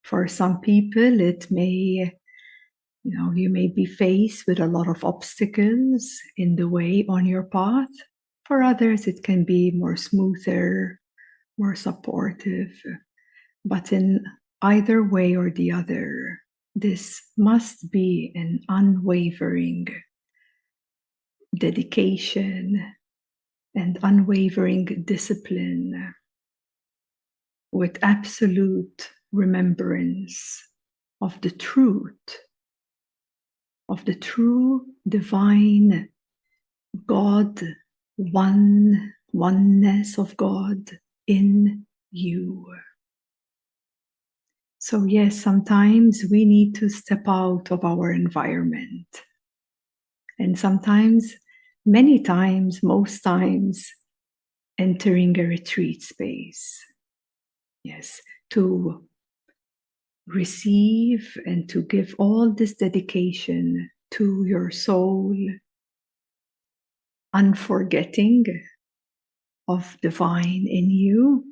For some people, it may, you may be faced with a lot of obstacles in the way on your path. For others, it can be more smoother, more supportive. But in either way or the other, this must be an unwavering dedication and unwavering discipline with absolute remembrance of the truth, of the true divine God, oneness of God in you. So yes, sometimes we need to step out of our environment. And sometimes, many times, most times, entering a retreat space. Yes, to receive and to give all this dedication to your soul, unforgetting of divine in you.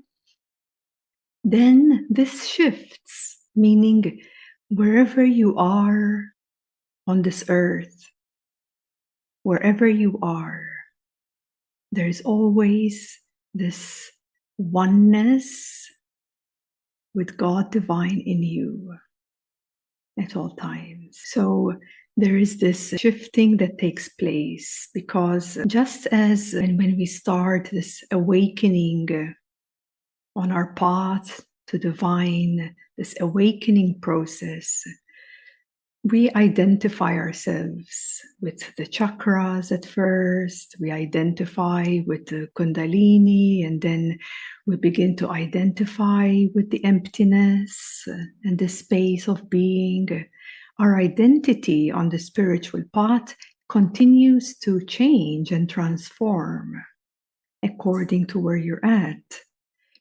Then this shifts, meaning wherever you are on this earth, wherever you are, there's always this oneness with God divine in you at all times. So there is this shifting that takes place, because just as when we start this awakening on our path to divine, this awakening process, we identify ourselves with the chakras at first, we identify with the Kundalini, and then we begin to identify with the emptiness and the space of being. Our identity on the spiritual path continues to change and transform according to where you're at.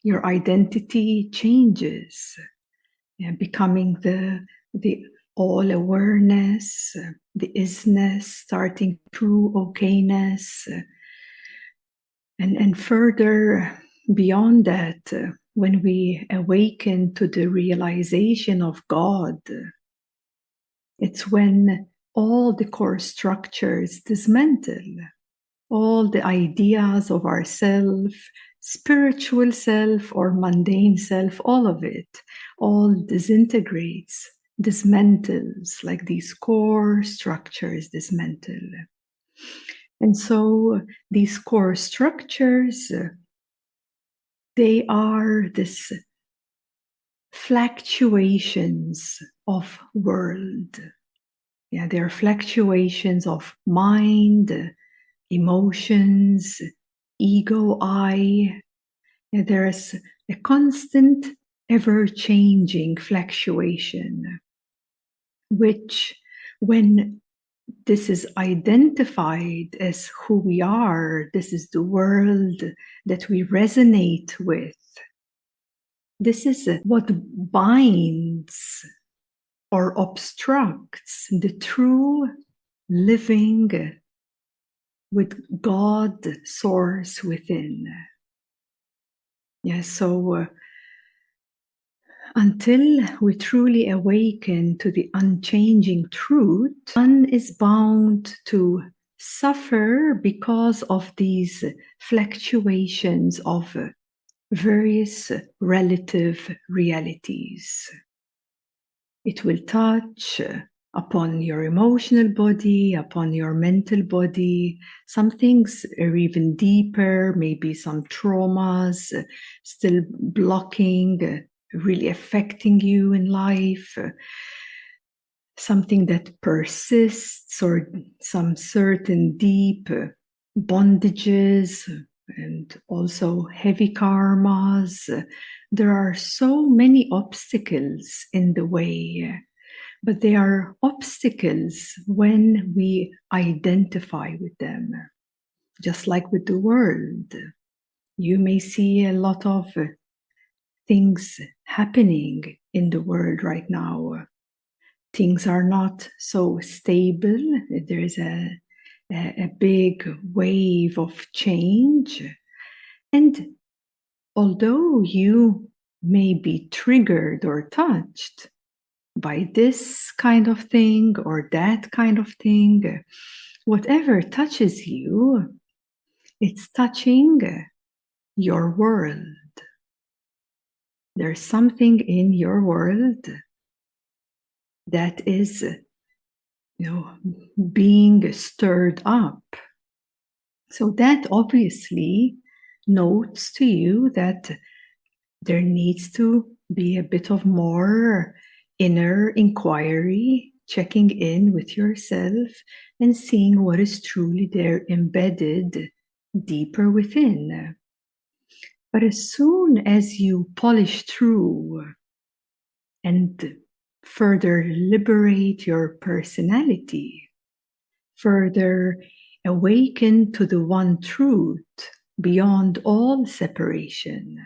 Your identity changes, becoming the all awareness, the isness, starting true okayness, and further beyond that, when we awaken to the realization of God, it's when all the core structures dismantle, all the ideas of ourself, spiritual self or mundane self, all of it, all disintegrates, dismantles, like these core structures dismantle. And so these core structures, they are this fluctuations of world. Yeah, they are fluctuations of mind, emotions, ego, I. Yeah, there's a constant, ever-changing fluctuation, which, when this is identified as who we are, this is the world that we resonate with, this is what binds or obstructs the true living with God source within. Yes, so until we truly awaken to the unchanging truth, one is bound to suffer because of these fluctuations of various relative realities. It will touch upon your emotional body, upon your mental body. Some things are even deeper, maybe some traumas still blocking, really affecting you in life, something that persists, or some certain deep bondages, and also heavy karmas. There are so many obstacles in the way, but they are obstacles when we identify with them. Just like with the world, you may see a lot of things happening in the world right now. Things are not so stable. There is a big wave of change. And although you may be triggered or touched by this kind of thing or that kind of thing. Whatever touches you, it's touching your world. There's something in your world that is, being stirred up. So that obviously notes to you that there needs to be a bit of more inner inquiry, checking in with yourself and seeing what is truly there embedded deeper within. But as soon as you polish through and further liberate your personality, further awaken to the one truth beyond all separation,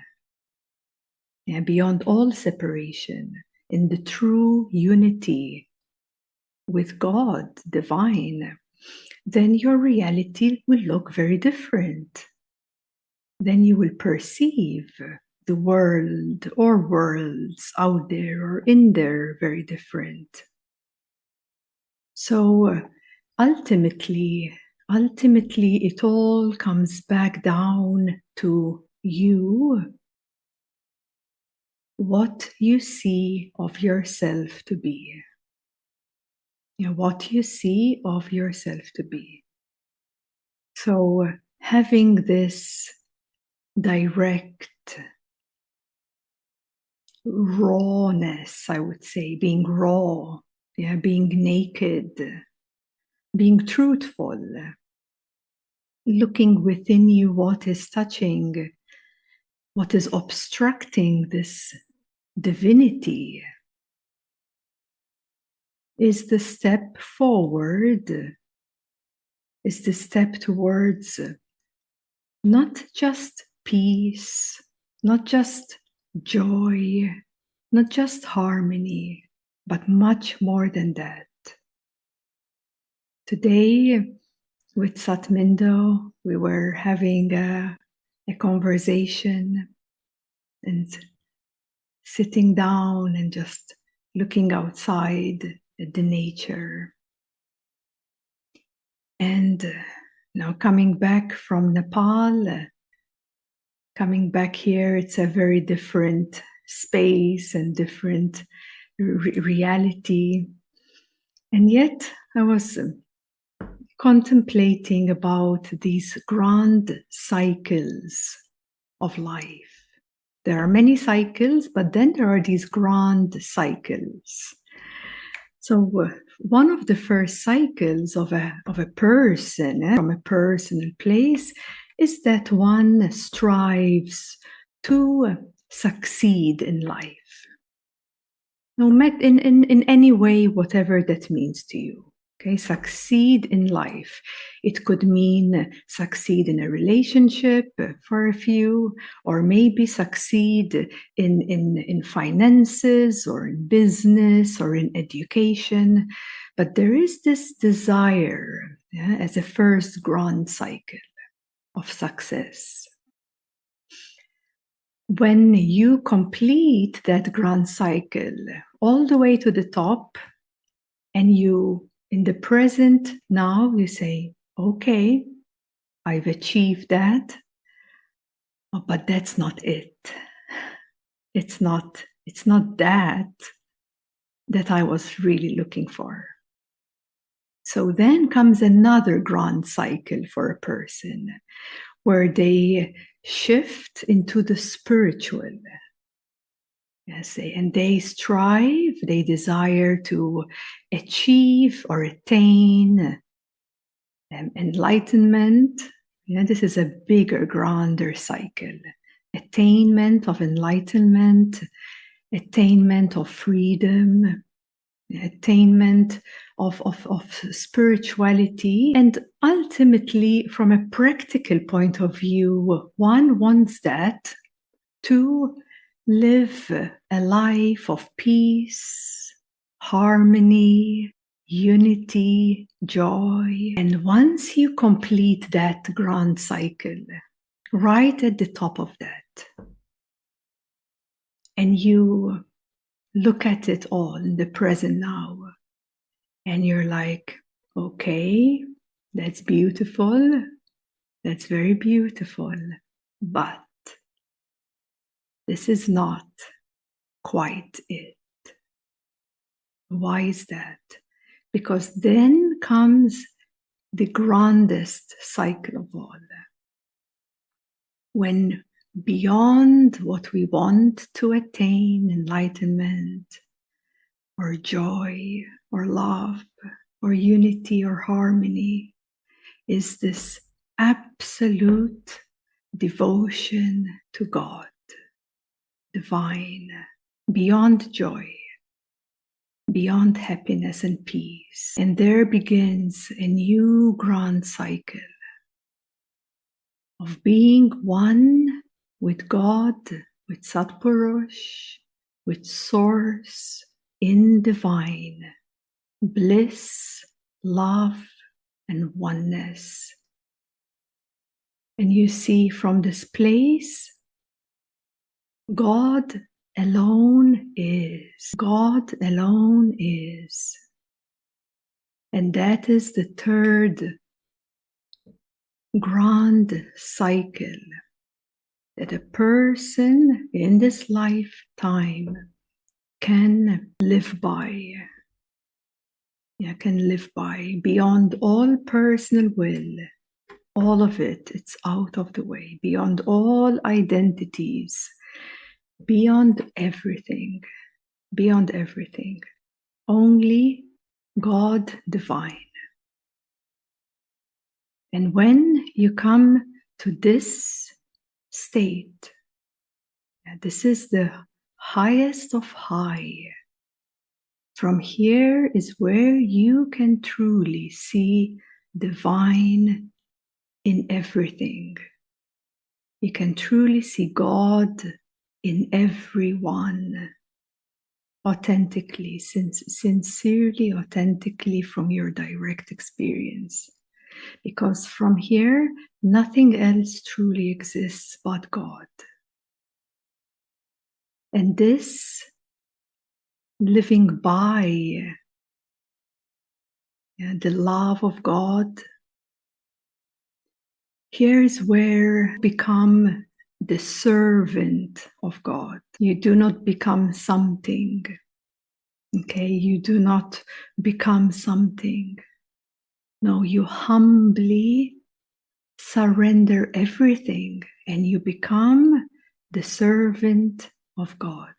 beyond all separation, in the true unity with God, divine, then your reality will look very different. Then you will perceive the world or worlds out there or in there very different. So ultimately, it all comes back down to you, what you see of yourself to be. What you see of yourself to be. So having this direct rawness, I would say, being raw, being naked, being truthful, looking within you what is touching, what is obstructing this divinity, is the step forward, is the step towards not just peace, not just joy, not just harmony, but much more than that. Today, with Satmindo, we were having a conversation and sitting down and just looking outside at the nature. And now coming back from Nepal, coming back here, it's a very different space and different reality. And yet I was contemplating about these grand cycles of life. There are many cycles, but then there are these grand cycles. So one of the first cycles of a person, from a personal place, is that one strives to succeed in life. In any way, whatever that means to you. Okay, succeed in life. It could mean succeed in a relationship for a few, or maybe succeed in finances or in business or in education. But there is this desire as a first grand cycle of success. When you complete that grand cycle all the way to the top, and you, in the present now, you say, okay, I've achieved that, but that's not it. It's not that I was really looking for. So then comes another grand cycle for a person where they shift into the spiritual. Yes, and they strive, they desire to achieve or attain enlightenment. This is a bigger, grander cycle. Attainment of enlightenment, attainment of freedom, attainment of spirituality. And ultimately, from a practical point of view, one wants that to live a life of peace, harmony, unity, joy. And once you complete that grand cycle, right at the top of that, and you look at it all in the present now, and you're like, okay, that's beautiful, that's very beautiful, but this is not quite it. Why is that? Because then comes the grandest cycle of all. When beyond what we want to attain, enlightenment, or joy, or love, or unity, or harmony, is this absolute devotion to God, divine, beyond joy, beyond happiness and peace. And there begins a new grand cycle of being one with God, with Satpurush, with Source, in divine, bliss, love, and oneness. And you see from this place, God alone is. God alone is. And that is the third grand cycle that a person in this lifetime can live by. Can live by beyond all personal will. All of it, it's out of the way. Beyond all identities. Beyond everything. Beyond everything. Only God divine. And when you come to this state, this is the highest of high. From here is where you can truly see divine in everything. You can truly see God in everyone, authentically, sincerely, authentically from your direct experience. Because from here, nothing else truly exists but God. And this living by the love of God, here is where you become the servant of God. You do not become something. Okay, you do not become something. No, you humbly surrender everything and you become the servant of God.